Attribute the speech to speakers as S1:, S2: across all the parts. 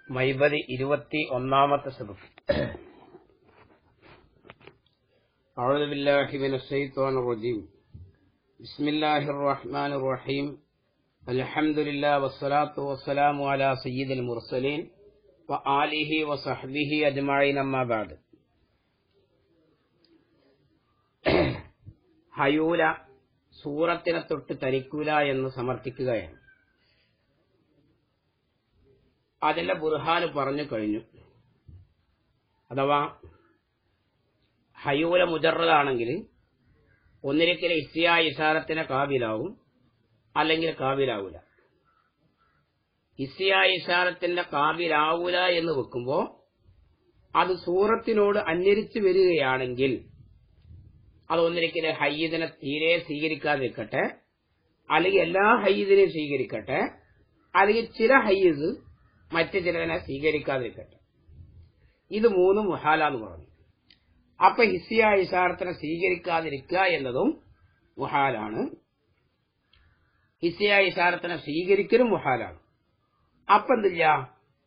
S1: മൈബദി 21-ാമത്തെ സബക്. അഊദു ബില്ലാഹി മിനശ് ശൈത്വാനിർ റജീം. ബിസ്മില്ലാഹിർ റഹ്മാനിർ റഹീം. അൽഹംദുലില്ലാഹി വസ്സലാത്തു വസ്സലാമു അലാ സയ്യിദിൽ മുർസലീൻ വ ആലിഹി വസഹ്ബിഹി അജ്മഈൻ. അമ്മാ ബഅദ്. ഹയൂല സൂറത്തിനെ തൊട്ട് തനിക്കൂല എന്ന് സമർത്ഥിക്കുകയാണ്. അതിന്റെ ബുർഹാന് പറഞ്ഞു കഴിഞ്ഞു. അഥവാ ഹയൂല മുജറദാണെങ്കിൽ ഒന്നിരിക്കലും ഇസ്തിയാ ഇശാറത്തിന് കാബിലാവും, അല്ലെങ്കിൽ കാബിലാവൂല. ഇസ്തിയാ ഇശാറത്തിന്റെ കാബിലാവൂല എന്ന് വെക്കുമ്പോ അത് സൂറത്തിനോട് അന്വരിച്ചു വരികയാണെങ്കിൽ അത് ഒന്നിരിക്കലും ഹയ്യിദിനെ തീരെ സ്വീകരിക്കാതിരിക്കട്ടെ, അല്ലെങ്കിൽ എല്ലാ ഹയ്യിദിനെയും സ്വീകരിക്കട്ടെ, അല്ലെങ്കിൽ ചില ഹയ്യിദ് മറ്റു ചിലതിനെ സ്വീകരിക്കാതിരിക്കട്ടെ. ഇത് മൂന്നും മുഹാലാന്ന് പറഞ്ഞു. അപ്പൊ ഹിസ്സിയ ഇശാറത്തിനെ സ്വീകരിക്കാതിരിക്കുക എന്നതും മുഹാലാണ്, ഹിസ്സിയ ഇശാറത്തിനെ സ്വീകരിക്കലും മുഹാലാണ്. അപ്പൊ എന്തില്ല,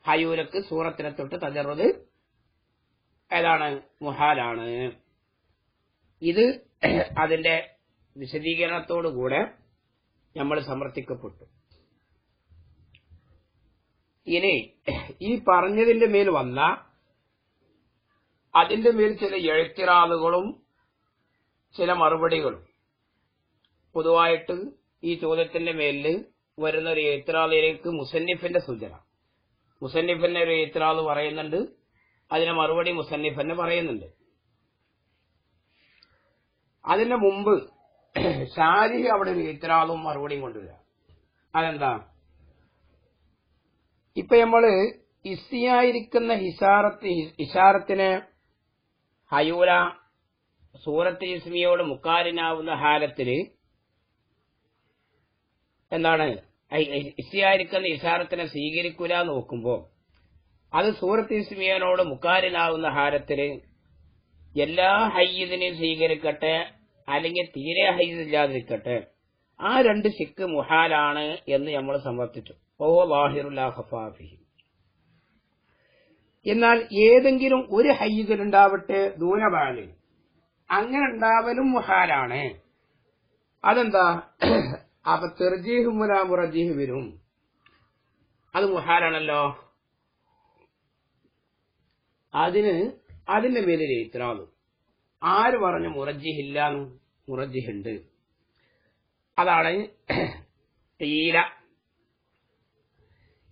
S1: ഹയൂലക്ക് സൂറത്തിനെ തൊട്ട് തജറുദ് ഏതാണ്, മുഹാലാണ്. ഇത് അതിന്റെ വിശദീകരണത്തോടുകൂടെ നമ്മൾ സമർത്ഥിക്കപ്പെട്ടു. ഇനി ഈ പറഞ്ഞതിന്റെ മേൽ വന്ന അതിന്റെ മേൽ ചില എഴുത്തിറാളുകളും ചില മറുപടികളും. പൊതുവായിട്ട് ഈ ചോദ്യത്തിന്റെ മേലിൽ വരുന്ന ഒരു എഴുത്തിറാളിലേക്ക് മുസന്നിഫിന്റെ സൂചന. മുസന്നിഫിന്റെ ഒരു എഴുത്തിറാള് പറയുന്നുണ്ട്, അതിന് മറുപടി മുസന്നിഫിനെ പറയുന്നുണ്ട്. അതിന്റെ മുമ്പ് ഷാരിഹ് അവിടെ ഒരു എഴുത്തിറാളും മറുപടിയും കൊണ്ടുവരിക. അതെന്താ, ഇപ്പൊ നമ്മള് ഇസ്സിയായിരിക്കുന്ന ഇശാറത്തിന് ഹയൂല സൂറത്ത് ഇസ്മിയോട് മുക്കാരിനാവുന്ന ഹാലത്തില് എന്താണ്, ഇസ്സിയായിരിക്കുന്ന ഇശാറത്തിനെ സ്വീകരിക്കൂല എന്ന് നോക്കുമ്പോ അത് സൂറത്ത് ഇസ്മിയോട് മുക്കാരിനാവുന്ന ഹാലത്തില് എല്ലാ ഹയ്യിദിനെയും സ്വീകരിക്കട്ടെ, അല്ലെങ്കിൽ തീരെ ഹയ്യിദ് ഇല്ലാതിരിക്കട്ടെ, ആ രണ്ട് ശിക്ക് മുഹാലാണ് എന്ന് നമ്മൾ സമർത്ഥിച്ചു. എന്നാൽ ഏതെങ്കിലും ഒരു ഹയ്യിദിലുണ്ടാവട്ടെ ദൂനബാലിൽ, അങ്ങനെ ഉണ്ടാവലും മുഹാലാണ്. അതെന്താ, അപ്പൊ തെർജീഹ് മുലാ മുറജീഹ് വരും, അത് മുഹാലാണല്ലോ. അതിന്റെ മേലൊരു ഇത്രാദ്. ആര് പറഞ്ഞു മുറജിഹില്ലാന്ന്? മുറജിഹുണ്ട്. അതാണ് തീല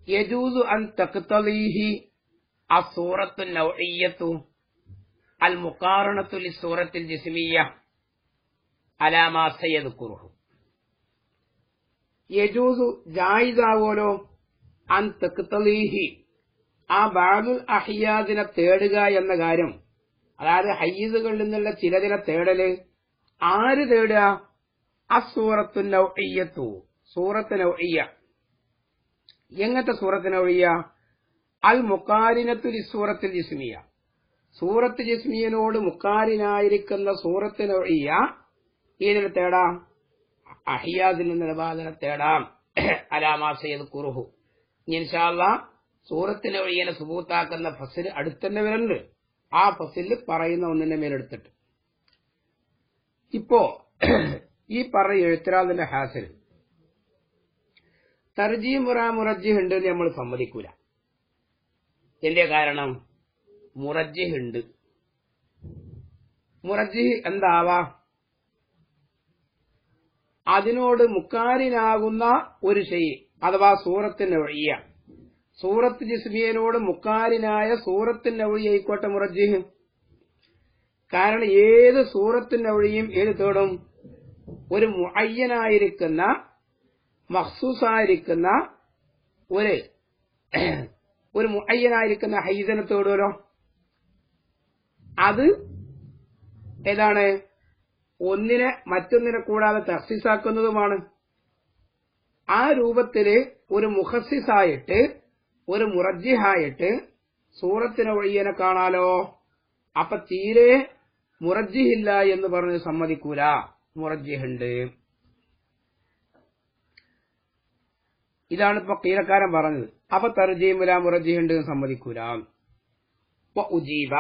S1: യജൂസു അൻ തഖ്തലീഹി അസ്സൂറത്തു നൗഇയ്യത്തു അൽ മുഖാറനത്തു ലിസ്സൂറത്തിൽ ജിസ്മിയ്യ അലാ മാ സയദ്കുറുഹു. യജൂസു ജായിസാവോലോ അൻ തഖ്തലീഹി, ആ ബഅദുൽ അഹ്യാദിനെ തേടുക എന്ന കാര്യം, അതായത് ഹയ്യിദുകളിൽ നിന്നുള്ള ചിലതിനെ തേടല്. ആര് തേടുക? അസ്സൂറത്തു നൗഇയ്യത്തു, സൂറത്ത് നൗഇയ്യ. എങ്ങനത്തെ സൂറത്ത് നൗഇയ്യ? അൽ മുഖാരിനത്തു ലിസ്സൂറത്തിൽ ജിസ്മിയ്യ, സൂറത്ത് ജിസ്മിയനോട് മുഖാരിനായിരിക്കുന്ന സൂറത്ത് നൗഇയ്യ ഇതിനെ തേടാം, അഹ്യാദിൽ നിന്നുള്ള ബാധനെ തേടാം. അലാ മാ സയദ്കുറുഹു. ഇൻഷാ അല്ലാഹ് സൂറത്തിന് വഴിയെ സുബൂത്താക്കുന്ന ഫസിൽ അടുത്തന്നെ വരുന്നുണ്ട്. ആ ഫസിൽ പറയുന്ന ഒന്നിന്റെ മേലെടുത്തിട്ട് ഇപ്പോ ഈ പറഞ്ഞ എഴുത്തിരാദിന്റെ ഹാസിൽ തർജീഹ് മുറജ്ജിഹ് ഉണ്ട് എന്ന് നമ്മൾ സമ്മതിക്കൂല. എന്റെ കാരണം മുറജ്ജിഹ് ഉണ്ട്. മുറജ്ജിഹ് എന്താവാ? അതിനോട് മുക്കാരിനാകുന്ന ഒരു ഷെയ്, അഥവാ സൂറത്തിന് വഴിയ, സൂറത്ത് ജിസ്മിയനോട് മുക്കാരിനായ സൂറത്തിന്റെ വഴിയായിക്കോട്ടെ മുറജ്ജിഹ്. കാരണം ഏത് സൂറത്തിന്റെ വഴിയും ഏത് തേടും? ഒരു മുഅയ്യനായിരിക്കുന്ന മഖ്സൂസായിരിക്കുന്ന ഒരു മുഅയ്യനായിരിക്കുന്ന ഹയ്യിദിനെ തേടുമല്ലോ. അത് ഏതാണ്? ഒന്നിനെ മറ്റൊന്നിനെ കൂടാതെ തഖ്സീസാക്കുന്നതുമാണ്. ആ രൂപത്തില് ഒരു മുഖസ്സിസായിട്ട് ഒരു മുറജ്ജിഹായിട്ട് സൂറത്തിന് വഴിയനെ കാണാലോ. അപ്പൊ തീരെ മുറജ്ജിഹില്ല എന്ന് പറഞ്ഞ് സമ്മതിക്കൂല, മുറജ്ജിഹുണ്ട്. ഇതാണ് ഇപ്പൊ കീലക്കാരൻ പറഞ്ഞത്. അപ്പൊ തർജീമുല മുറജ്ജിഹ് ഉണ്ട് സമ്മതിക്കൂല. ഉജീബ,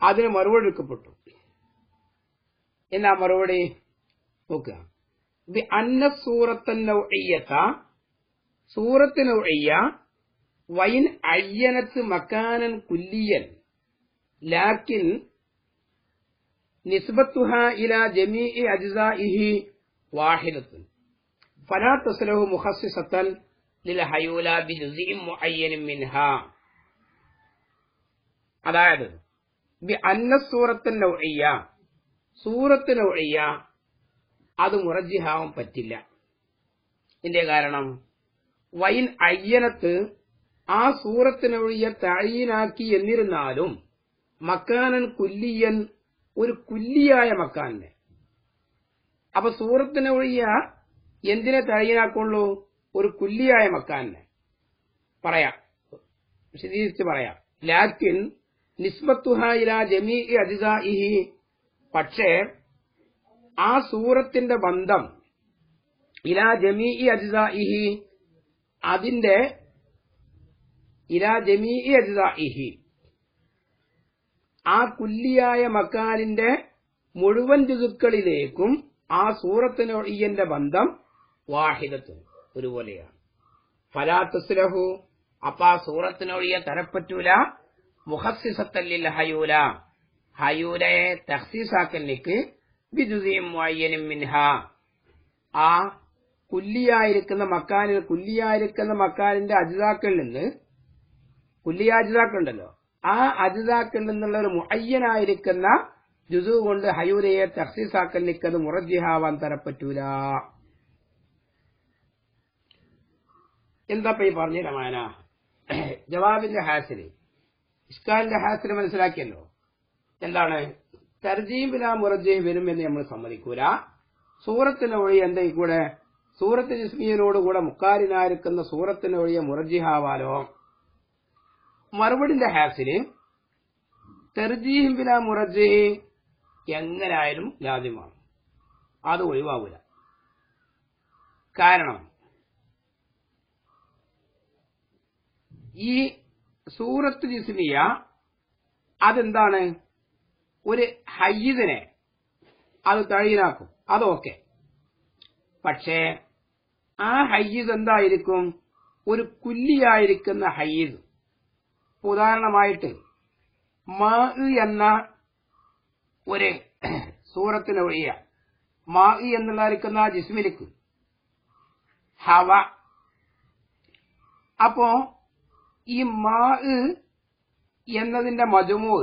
S1: അതിന് മറുപടി എടുക്കപ്പെട്ടു. എന്നാ മറുപടി നോക്കുക. അന്ന സൂറത്ത് നൗഇയ്യത, സൂറത്ത് നൗഇയ്യ വൈൻ അയ്യനത്ത് മക്കാനൻ കുല്ലിയൻ ലാക്കിൻ നിസ്ബത്തുഹാ ഇലാ ജമീഇ അജ്സാഇഹി വാഹിദത്തുൻ ഫലാ തസ്ലഹു മുഖസ്സിസത്തൻ ലിൽ ഹയൂല ബിജുസിഇൻ മുഅയ്യനിൻ മിൻഹാ. അതായത് അന്ന സൂറത്ത് നൗഇയ്യ, സൂറത്ത് നൗഇയ്യ അത് മുറജ്ജിഹാവാൻ പറ്റില്ല. ഇതിന്റെ കാരണം വൈൻ അയ്യനത്ത്, ആ സൂറത്ത് നൗഇയ്യ തഅയീനാക്കി എന്നിരുന്നാലും മക്കാനൻ കുല്ലിയൻ, ഒരു കുല്ലിയായ മക്കാനെ. അപ്പൊ സൂറത്ത് നൗഇയ്യ എന്തിനെ തഅയീനാക്കുള്ളൂ? ഒരു കുല്ലിയായ മക്കാനെ. പറയാം, വിശദീകരിച്ച് പറയാം. ലാക്കിൻ നിസ്ബത്തുഹാ ഇലാ ജമീഇ അജ്സാഇഹി, പക്ഷേ ആ സൂറത്തിന്റെ ബന്ധം ഇലാ ജമീഇ അജ്സാഇഹി, അതിന്റെ ഇലാ ജമീഇ അജ്സാഇഹി, ആ കുല്ലിയായ മക്കാനിന്റെ മുഴുവൻ ജുസുക്കളിലേക്കും ആ സൂറത്ത് നൗഇയ്യന്റെ ബന്ധം വാഹിദത്തുൻ, ഒരുപോലെയാണ്. ഫലാ തസ്ലഹു, അപ്പൊ ആ സൂറത്ത് നൗഇയ്യ തരപ്പറ്റൂല. മുഖസ്സിസത്തൻ ലിൽ ഹയൂല, ഹയൂലയെ തഖ്സീസാക്കലിക്ക് ബിജുസിഇൻ മുഅയ്യനിൻ മിൻഹാ, ആ കുല്ലിയായിരിക്കുന്ന മക്കാനിന്റെ അജ്സാക്കളിൽ നിന്ന്, കുല്ലിയ അജ്സാക്കളുണ്ടല്ലോ, ആ അജ്സാക്കളിൽ നിന്നുള്ള ഒരു മുഅയ്യനായിരിക്കുന്ന ജുസു കൊണ്ട് ഹയൂലയെ തഖ്സീസാക്കലിക്ക് അത് മുറജ്ജിഹാവാൻ തരപ്പറ്റൂല. എന്താ ഈ പറഞ്ഞ മാന? ജവാബിന്റെ ഹാസില്, ഇഷ്കാലിന്റെ ഹാസില് മനസ്സിലാക്കിയല്ലോ. എന്താണ്? തർജീം ബിലാ മുറജ്ജിഹ് വരുമെന്ന് നമ്മൾ സമ്മതിക്കൂല. സൂറത്തിന് ഒഴി എന്തെങ്കിലും കൂടെ സൂറത്ത് ജിസ്മിയനോടുകൂടെ മുക്കാരിനായിരിക്കുന്ന സൂറത്തിന് ഒഴിയ മുറജ്ജിഹാവാലോ? മറുപടിന്റെ ഹാസില് തർജീഹ് ബിലാ മുറജ്ജിഹ് എങ്ങനായാലും ലാസിമാണ്, അത് ഒഴിവാകൂല. കാരണം ഈ സൂറത്ത് ജിസ്മിയ അതെന്താണ്? ഒരു ഹയ്യിദിനെ അത് തഴീനാക്കും, അതൊക്കെ. പക്ഷേ ആ ഹയ്യിദ് എന്തായിരിക്കും? ഒരു കുല്ലിയായിരിക്കുന്ന ഹയ്യിദ്. ഉദാഹരണമായിട്ട് മാ എന്ന ഒരു സൂറത്തിന് ഒഴിയ മാ എന്നുള്ളതായിരിക്കുന്ന ജിസ്മിലേക്ക് ഹവ. അപ്പോ ഈ മാ എന്നതിന്റെ മജ്മൂ,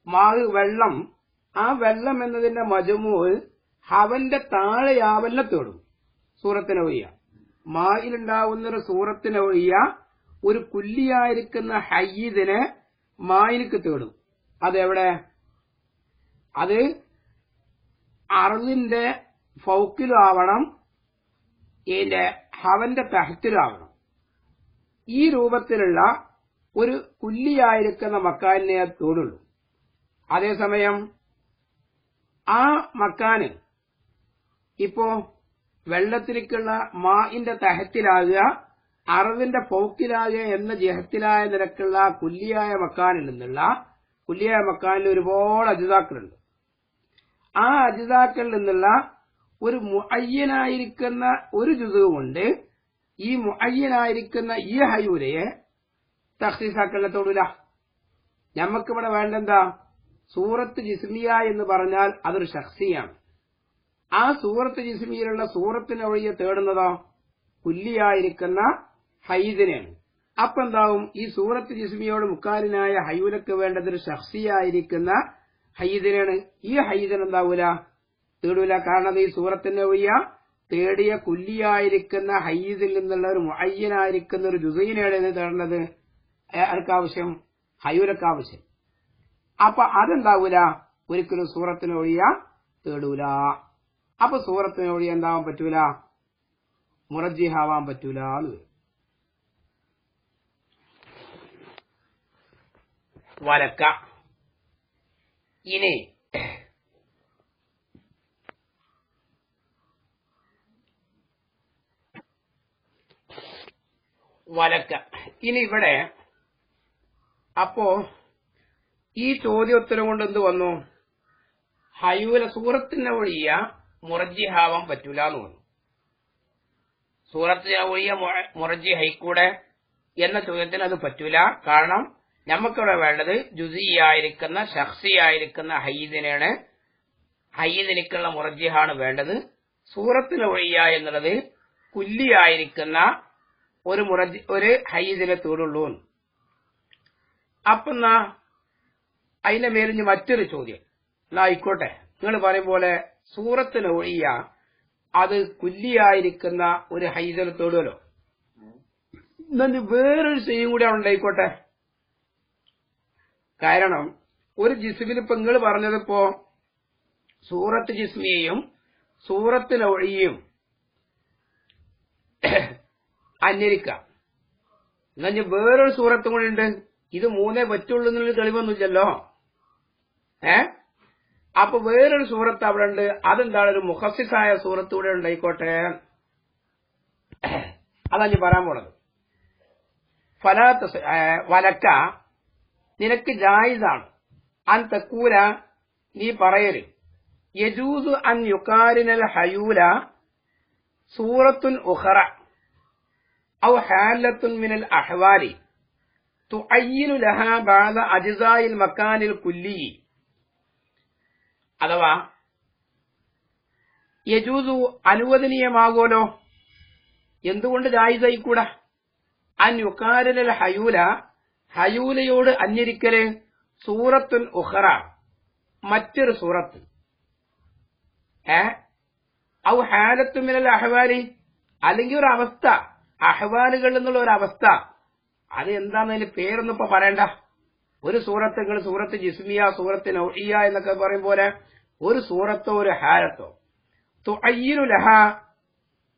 S1: മാ വെള്ളം, ആ വെള്ളം എന്നതിന്റെ മജ്മൂ ഹവന്റെ താഴെയാവല്ല തേടും സൂറത്തിന് ഒഴിയ. മായിലുണ്ടാവുന്നൊരു സൂറത്തിന് ഒഴിയ ഒരു കുല്ലിയായിരിക്കുന്ന ഹയ്യിദിനെ മായിലേക്ക് തേടും. അതെവിടെ? അത് അർളിന്റെ ഫൗക്കിലും ആവണം, ഇതിന്റെ ഹവന്റെ തഹത്തിലും ആവണം. ഈ രൂപത്തിലുള്ള ഒരു കുല്ലിയായിരിക്കുന്ന മക്കാനിനെ അത് തേടുള്ളൂ. അതേസമയം ആ മക്കാന് ഇപ്പോ വെള്ളത്തിലേക്കുള്ള മാഇന്റെ തഹത്തിലാകുക, അറവിന്റെ ഫൗക്കിലാകുക എന്ന ജഹത്തിലായ നിരക്കുള്ള കുല്ലിയായ മക്കാനിൽ നിന്നുള്ള, കുല്ലിയായ മക്കാനിൽ ഒരുപാട് അജിതാക്കളുണ്ട്. ആ അജിതാക്കളിൽ നിന്നുള്ള ഒരു മുഅയ്യനായിരിക്കുന്ന ഒരു ജുസു കൊണ്ട് ഈ മുഅയ്യനായിരിക്കുന്ന ഈ ഹയൂലയെ തഖ്സീസാക്കലിനെ തൊടൂല. ഞമ്മക്കിവിടെ വേണ്ടെന്താ? സൂറത്ത് ജിസ്മിയ എന്ന് പറഞ്ഞാൽ അതൊരു ഷഖ്സിയാണ്. ആ സൂറത്ത് ജിസ്മിയിലുള്ള സൂറത്തിന് ഒഴിയെ തേടുന്നതോ കുല്ലിയായിരിക്കുന്ന ഹയ്യിദിനെയാണ്. അപ്പൊ എന്താവും? ഈ സൂറത്ത് ജിസ്മിയോട് മുക്കാലിനായ ഹയൂലക്ക് വേണ്ടതൊരു ഷഖ്സിയായിരിക്കുന്ന ഹയ്യിദിനാണ്. ഈ ഹയ്യിദിന് എന്താവൂല? തേടൂല. കാരണം ഈ സൂറത്തിന്റെ ഒഴിയ തേടിയ കുല്ലിയായിരിക്കുന്ന ഹയ്യിദിൽ നിന്നുള്ള ഒരു മുഅയ്യനായിരിക്കുന്ന ഒരു ജുസൈനെയാണ് തേടുന്നത്. ആർക്കാവശ്യം? ഹയൂലക്കാവശ്യം. അപ്പൊ അതെന്താവൂല? ഒരിക്കലും സൂറത്തിന് ഒഴിയ തേടൂല. അപ്പൊ സൂറത്തിന് ഒഴിയ എന്താവാൻ പറ്റൂല? മുറജ്ജിഹാവാൻ പറ്റൂല എന്ന് വരും. വലക്ക. ഇനി വലക്ക. ഇനി ഇവിടെ അപ്പോ ഈ ചോദ്യോത്തരം കൊണ്ട് എന്ത് വന്നു? ഹയൂല സൂറത്തിനെ ഒഴിയ മുറജിഹാവാൻ പറ്റൂല എന്ന് വന്നു. സൂറത്തിനെ ഒഴിയ മുറജി ഹൈക്കൂടെ എന്ന ചോദ്യത്തിന് അത് പറ്റൂല. കാരണം നമുക്കിവിടെ വേണ്ടത് ജുസിയായിരിക്കുന്ന ഷഖ്സിയായിരിക്കുന്ന ഹയ്യിദിനാണ്. ഹയ്യിദിനിക്കുള്ള മുറജിഹാണ് വേണ്ടത്. സൂറത്തിനെ ഒഴിയ എന്നുള്ളത് കുല്ലിയായിരിക്കുന്ന ഒരു ഹയ്യിദിനെ തേടുള്ളൂ. അപ്പൊ എന്നാ അതിന്റെ മേലിഞ്ഞ് മറ്റൊരു ചോദ്യം. എന്നാ ആയിക്കോട്ടെ, നിങ്ങൾ പറയും പോലെ സൂറത്തിന് ഒഴിയ അത് കുല്ലിയായിരിക്കുന്ന ഒരു ഹയ്യിദിനെ തേടുമല്ലോ. എന്നാൽ വേറൊരു ചെയ്യും കൂടി അവിടെ ഉണ്ടായിക്കോട്ടെ. കാരണം ഒരു ജിസ്മിൽ ഇപ്പൊ നിങ്ങൾ പറഞ്ഞതിപ്പോ സൂറത്ത് ജിസ്മിയെയും സൂറത്തിന് ഒഴിയും അന്വരിക്കാം. എന്നാൽ വേറൊരു സൂറത്തും കൂടി ഉണ്ട്. ഇത് മൂന്നേ പറ്റുള്ളൂ എന്നുള്ള തെളിവൊന്നുമില്ലല്ലോ. അപ്പൊ വേറൊരു സൂറത്ത് അവിടെ ഉണ്ട്. അതെന്താണ്? ഒരു മുഖസ്സിസായ സൂറത്ത് കൂടെ ഉണ്ടായിക്കോട്ടെ. അതാ ഞാൻ പറയാൻ പോണത്. വലക്ക നിനക്ക് ജായിസാണ് അൻ തക്കൂല നീ പറയല് യജൂസു അൻ യുകാരിനൽ ഹയൂല സൂറത്തുൻ ഉഖറ ഔ ഹാലത്തുൻ മിനൽ അഹ്വാലി തുഅയ്യിനു ലഹാ ബഅദ അജ്സാഇൽ മക്കാനിൽ കുല്ലി. അഥവാ യജൂസു അനുവദനീയമാകുമല്ലോ. എന്തുകൊണ്ട് ജായിസായിക്കൂടാ? അൻ യുകാരിനൽ ഹയൂല ഹയൂലയോട് അന്വരിക്കല് സൂറത്തുൻ ഉഖറ മറ്റൊരു സൂറത്ത് ഔ ഹാലത്തു മിനൽ അഹ്വാലി അല്ലെങ്കിൽ ഒരു അവസ്ഥ, അഹ്വാലുകൾ എന്നുള്ള ഒരു അവസ്ഥ. അത് എന്താന്നതിന് പേരൊന്നും ഇപ്പൊ പറയണ്ട. ഒരു സൂറത്ത് നിങ്ങൾ സൂറത്ത് ജിസ്മിയ സൂറത്ത് നൗഇയ എന്നൊക്കെ പറയും പോലെ ഒരു സൂറത്തോ ഒരു ഹാലത്തോ തുഅയ്യിനു ലഹ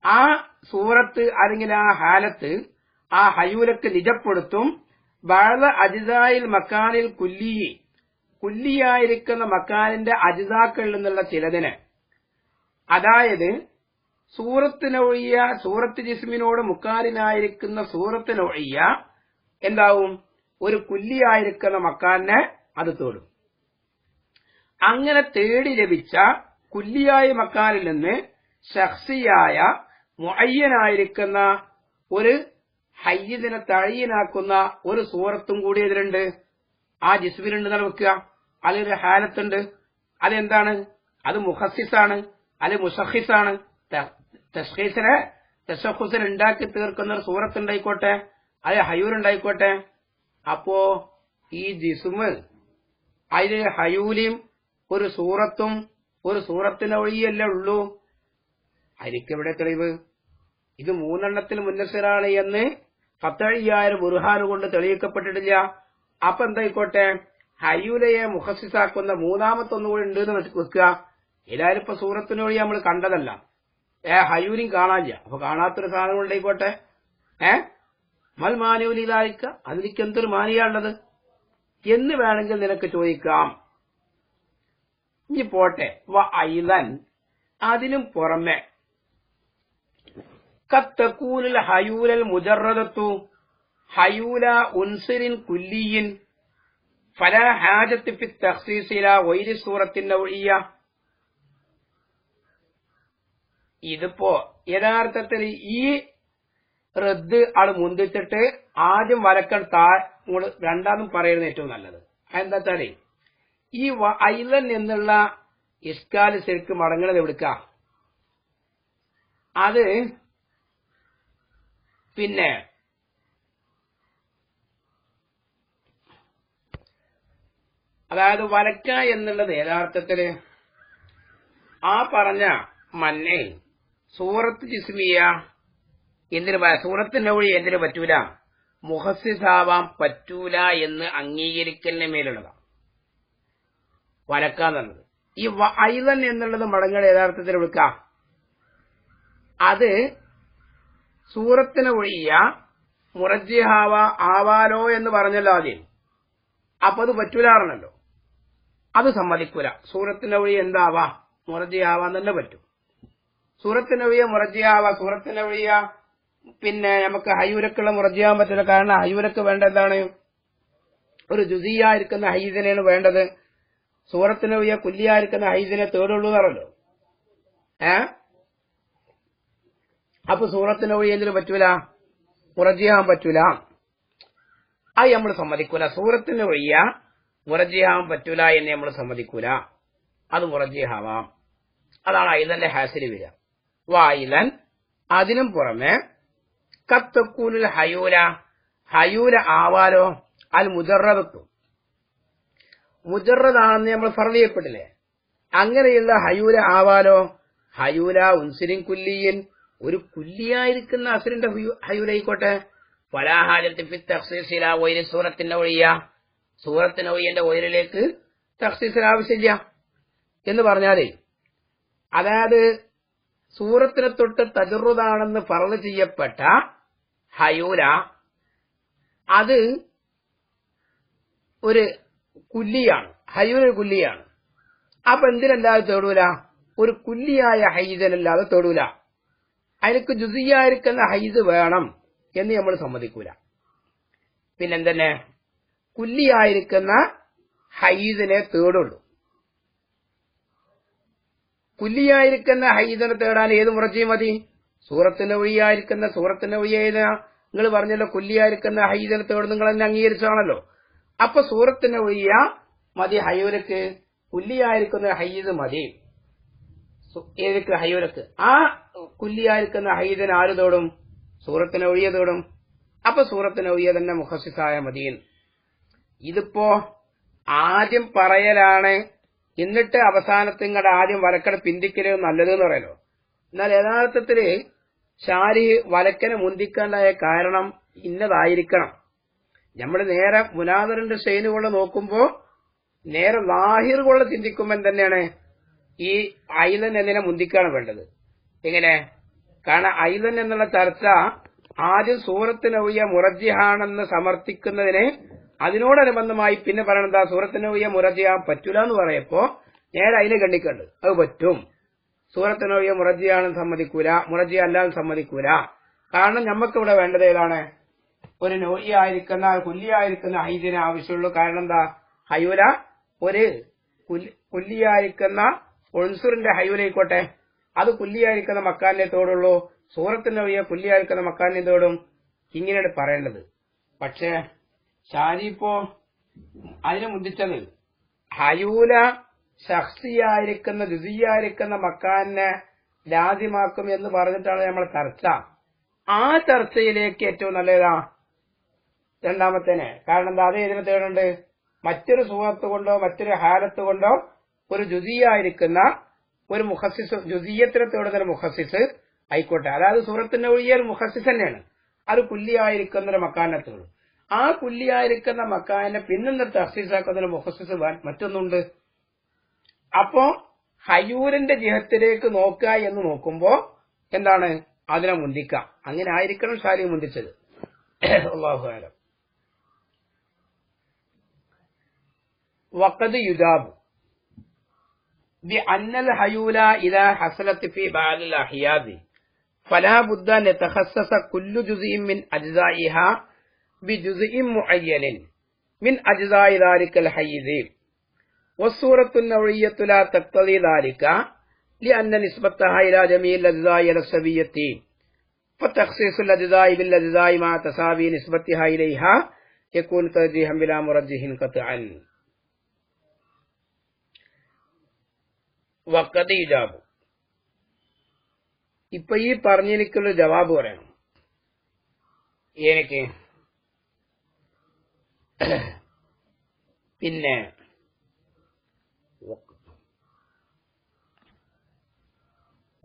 S1: ആ സൂറത്ത് അല്ലെങ്കിൽ ആ ഹാലത്ത് ആ ഹയൂലക്ക് നിജപ്പെടുത്തും ബഅദ അജ്സാഇൽ മക്കാനിൽ കുല്ലി കുല്ലിയായിരിക്കുന്ന മക്കാനിന്റെ അജ്സാക്കളിൽ നിന്നുള്ള ചിലതിന്. അതായത് സൂറത്തിനൊഴിയ സൂറത്ത് ജിസ്മിനോട് മുക്കാലിനായിരിക്കുന്ന സൂറത്തിനൊഴിയ എന്താവും? ഒരു കുല്ലിയായിരിക്കുന്ന മക്കാനെ അത് തേടും. അങ്ങനെ തേടി ലഭിച്ച കുല്ലിയായ മക്കാനിൽ നിന്ന് ശഖ്സിയായ മുഅയ്യനായിരിക്കുന്ന ഒരു ഹയ്യിദിനെ തഴയനാക്കുന്ന ഒരു സൂറത്തും കൂടി ഇതിലുണ്ട്. ആ ജിസ്മിലുണ്ടെന്നാണ് വെക്കുക. അതിലൊരു ഹാലത്തുണ്ട്. അതെന്താണ്? അത് മുഖസ്സിസാണ്, അത് മുസഖിസാണ്. തശഖുസിനെ ഉണ്ടാക്കി തീർക്കുന്ന ഒരു സൂറത്തുണ്ടായിക്കോട്ടെ, അത് ഹയൂലുണ്ടായിക്കോട്ടെ. അപ്പോ ഈ ജിസ്മ് അതിൽ ഹയൂലിയും ഒരു സൂറത്തും ഒരു സൂറത്തിന് ഒഴിയല്ലേ ഉള്ളൂ. അതിക്കെവിടെ തെളിവ്? ഇത് മൂന്നെണ്ണത്തിൽ മുന്നസിറാണ് എന്ന് 10,000 ബുർഹാന് കൊണ്ട് തെളിയിക്കപ്പെട്ടിട്ടില്ല. അപ്പൊ എന്തായിക്കോട്ടെ, ഹയൂലയെ മുഖസ്സിസാക്കുന്ന മൂന്നാമത്തൊന്നുകൂടി ഉണ്ട് എന്ന് വെക്കുക. ഏതായാലും ഇപ്പൊ സൂറത്തിനൊഴി നമ്മൾ കണ്ടതല്ല, ഹയൂലും കാണാനില്ല. അപ്പൊ കാണാത്തൊരു സാധനം ഉണ്ടായിക്കോട്ടെ. മൽ മാനുവലിതായിക്ക അതിലേക്ക് എന്തൊരു മാനിയാണുള്ളത് എന്ന് വേണമെങ്കിൽ നിനക്ക് ചോദിക്കാം. ഇനി പോട്ടെ, ഐലൻ അതിനും പുറമെ കത്തക്കൂനിൽ ഹയൂലൽ മുജറദത്തു ഹയൂല ഉൻസിരിൻ കുല്ലിയിൻ ഫലാ ഹാജത്ത് ഫി തഖ്സീസ് ഇലാ ഗൈരി സൂറത്തിൻ നൗഇയ്യ. ഇതിപ്പോ യഥാർത്ഥത്തിൽ ഈ റദ്ദ് ആള് മുന്തിച്ചിട്ട് ആദ്യം വലക്കൽ രണ്ടാമതും പറയുന്നത് ഏറ്റവും നല്ലത്. എന്താ വെച്ചാല് ഈ ഐലൻ എന്നുള്ള ഇസ്കാല് ശരിക്കും മടങ്ങണത് എവിടുക്ക? അത് പിന്നെ അതായത് വലക്ക എന്നുള്ളത് യഥാർത്ഥത്തില് ആ പറഞ്ഞ മന്നെ സൂറത്ത് ജിസ്മിയ എന്തിനു സൂറത്തിന്റെ വഴി എന്തിനു പറ്റൂല? മുഹസ്സിസാവാൻ പറ്റൂല എന്ന് അംഗീകരിക്കലിന് മേലുള്ളതാണ് വലക്കാന്നുള്ളത്. ഈ ഐലൻ എന്നുള്ളത് മടങ്ങൾ യഥാർത്ഥത്തിൽ എടുക്കാം. അത് സൂറത്തിന് ഒഴിയ മുറജിഹാവ ആവാലോ എന്ന് പറഞ്ഞല്ലോ ആദ്യം. അപ്പൊ അത് പറ്റൂലാറണല്ലോ, അത് സമ്മതിക്കൂല. സൂറത്തിന് ഒഴി എന്താവാ? മുറജിഹാവാൻ തന്നെ പറ്റും. സൂറത്തിന് ഒഴിയ മുറജിഹാവ, സൂറത്തിന് ഒഴിയ പിന്നെ നമുക്ക് ഹയ്യൂരക്കുള്ള മുറജിയാൻ പറ്റില്ല. കാരണം ഹയ്യൂരക്ക് വേണ്ട എന്താണ്? ഒരു ജുസിയായിരിക്കുന്ന ഹൈദിനെയാണ് വേണ്ടത്. സൂറത്തിന് വയ്യ കുല്ലിയായിരിക്കുന്ന ഹൈദിനെ തേടുള്ളൂ എന്നറിയല്ലോ. അപ്പൊ സൂറത്തിന് വഴി എന്തിനു പറ്റൂല? മുറജിയാൻ പറ്റൂല. അത് നമ്മൾ സമ്മതിക്കൂല. സൂറത്തിന് വഴിയ മുറജിയാൻ പറ്റൂല എന്ന് നമ്മൾ സമ്മതിക്കൂല. അത് മുറജിയാവാം. അതാണ് ഐലന്റെ ഹാസിൽ വരിക. വായിലൻ അതിനും പുറമെ കത്തക്കൂലിൽ ഹയൂല ഹയൂല ആവാലോ അൽ മുജറദത്തു മുജറദാണെന്ന് നമ്മൾ ഫർദിയപ്പെട്ടില്ലേ? അങ്ങനെയുള്ള ഹയൂല ആവാലോ. ഹയൂല ഉൻസിരിൻ കുല്ലിയൻ ഒരു കുല്ലിയായിരിക്കുന്ന അസുരിന്റെ ഹയൂലായിക്കോട്ടെ. ഫലാഹാജത്ത് ഫി തഖ്സീസില വൈരി സൂറത്തിന്റെ ഒഴിയ സൂറത്തിന്റെ ഒഴിയന്റെ ഒയരിലേക്ക് തഖ്സീസിൽ ആവശ്യമില്ല എന്ന് പറഞ്ഞാലേ, അതായത് സൂറത്തിനെ തൊട്ട് തജറുദാണെന്ന് ഫർള് ചെയ്യപ്പെട്ട ഹയൂല അത് ഒരു കുല്ലിയാണ്. ഹയൂല ഒരു കുല്ലിയാണ്. അപ്പൊ എന്തിനല്ലാതെ തേടൂല? ഒരു കുല്ലിയായ ഹൈദനല്ലാതെ തേടൂല. അതിനൊക്കെ ജുസിയായിരിക്കുന്ന ഹൈദ് വേണം എന്ന് നമ്മൾ സമ്മതിക്കൂല. പിന്നെന്തന്നെ കുല്ലിയായിരിക്കുന്ന ഹൈദിനെ തേടുള്ളൂ. കുല്ലിയായിരിക്കുന്ന ഹൈദിനെ തേടാൻ ഏത് മുറജി മതി? സൂറത്തിന്റെ ഒഴിയ നിങ്ങൾ പറഞ്ഞല്ലോ കുല്ലിയായിരിക്കുന്ന ഹൈദിനെ തേടും. നിങ്ങൾ തന്നെ അംഗീകരിച്ചാണല്ലോ. അപ്പൊ സൂറത്തിന്റെ ഒഴിയ മതി ഹയൂരക്ക്. കുല്ലിയായിരിക്കുന്ന ഹൈദ് മതി ഏതൊക്കെ ഹയൂരക്ക്. ആ കുല്ലിയായിരിക്കുന്ന ഹൈദിനെ ആര് തേടും? സൂറത്തിന് ഒഴിയ തേടും. അപ്പൊ സൂറത്തിന് ഒഴിയ തന്നെ മുഖസ്സിസായ മതിയിൽ. ഇതിപ്പോ ആദ്യം പറയലാണ്, എന്നിട്ട് അവസാനത്ത് ഇങ്ങടെ ആദ്യം വലക്കട പിന്തിക്കല് നല്ലതെന്ന് പറയലോ. എന്നാൽ യഥാർത്ഥത്തില് ഷാരി വലക്കനെ മുന്തിക്കാണ്ടായ കാരണം ഇന്നതായിരിക്കണം. നമ്മൾ നേരെ മുനാദറിന്റെ ഷെയിനുകൊണ്ട് നോക്കുമ്പോ നേരെ ലാഹിർ കൊണ്ട് ചിന്തിക്കുമ്പോൾ തന്നെയാണ് ഈ ഐലൻ എന്നതിനെ മുന്തിക്കാണ് വേണ്ടത്. എങ്ങനെ? കാരണം ഐലൻ എന്നുള്ള ചർച്ച ആദ്യം സൂറത്തിന് ഒഴിയ മുറജിഹാണെന്ന് സമർത്ഥിക്കുന്നതിന് അതിനോടനുബന്ധമായി പിന്നെ പറയണെന്താ? സൂറത്തിന് ഒഴിയ മുറജിയാൻ പറ്റൂല എന്ന് പറയപ്പോ നേരെ അതിനെ കണ്ടിക്കണ്ട്. അത് പറ്റും. സൂറത്തിന് ഒഴിയ മുറജിയാണെന്ന് സമ്മതിക്കൂല, മുറജിയ അല്ലാതെ സമ്മതിക്കൂല. കാരണം നമുക്കിവിടെ വേണ്ടത് ഏതാണ്? ഒരു നോയിയായിരിക്കുന്ന കുല്ലിയായിരിക്കുന്ന ഹൈദിനെ ആവശ്യമുള്ളൂ. കാരണം എന്താ? ഹയൂല ഒരു കുല്ലിയായിരിക്കുന്ന ഉൻസുറിന്റെ ഹയൂലായിക്കോട്ടെ, അത് കുല്ലിയായിരിക്കുന്ന മക്കാനെ തോടുള്ളൂ. സൂറത്തിന്റെ ഒഴിയ കുല്ലിയായിരിക്കുന്ന മക്കാനെ തോടും. ഇങ്ങനെയാണ് പറയേണ്ടത്. പക്ഷേ ഷാരിപ്പോ അതിനെ മുന്തിച്ചത് ഹയൂല ഷഖ്സിയായിരിക്കുന്ന ജുസിയായിരിക്കുന്ന മക്കാനെ ലാസിമാക്കും എന്ന് പറഞ്ഞിട്ടാണ് നമ്മളെ ചർച്ച. ആ ചർച്ചയിലേക്ക് ഏറ്റവും നല്ലതാ രണ്ടാമത്തേനെ. കാരണം എന്താ? അത് ഇതിനെ തേടുന്നുണ്ട്. മറ്റൊരു സൂറത്ത് കൊണ്ടോ മറ്റൊരു ഹാലത്ത് കൊണ്ടോ ഒരു ജുസിയായിരിക്കുന്ന ഒരു മുഖസ്സിസ്, ജുസിയത്തിനെ തേടുന്ന ഒരു മുഖസ്സിസ് ആയിക്കോട്ടെ. അതായത് സൂറത്തിന്റെ ഒഴിയ ഒരു മുഖസ്സിസ് തന്നെയാണ്. അത് കുല്ലിയായിരിക്കുന്ന ഒരു മക്കാനത്തോട്. ആ കുല്ലിയായിരിക്കുന്ന മക്കാനെ പിന്നെന്താ തഖ്സീസാക്കുന്ന ഒരു മുഖസ്സിസ് മറ്റൊന്നുണ്ട്. അപ്പോ ഹയൂരിന്റെ ജിഹത്തിലേക്ക് നോക്കുക എന്ന് നോക്കുമ്പോ എന്താണ്? അതിനെ മുന്തിക്കാം. അങ്ങനെ ആയിരിക്കണം ഷാരി മുന്തിച്ചത്. അല്ലാഹു അലം. വഖദ് യുജാബു بأن الحيولى إذا حصلت في بعض الأحياء فلا بد أن يتخصص كل جزء من أجزائها بجزء معين من أجزاء ذلك الحيز والصورة النوعية لا تقتضي ذلك لأن نسبتها إلى جميع الأجزاء العصبية فتخصيص الأجزاء بالأجزاء مع تساوي نسبتها إليها يكون ترجيحا بلا مرجح قطعا. വഖദ് ഇജാബു. ഇപ്പൊ ഈ പറഞ്ഞിരിക്കുന്ന ജവാബ് പറയണം. എനിക്ക് പിന്നെ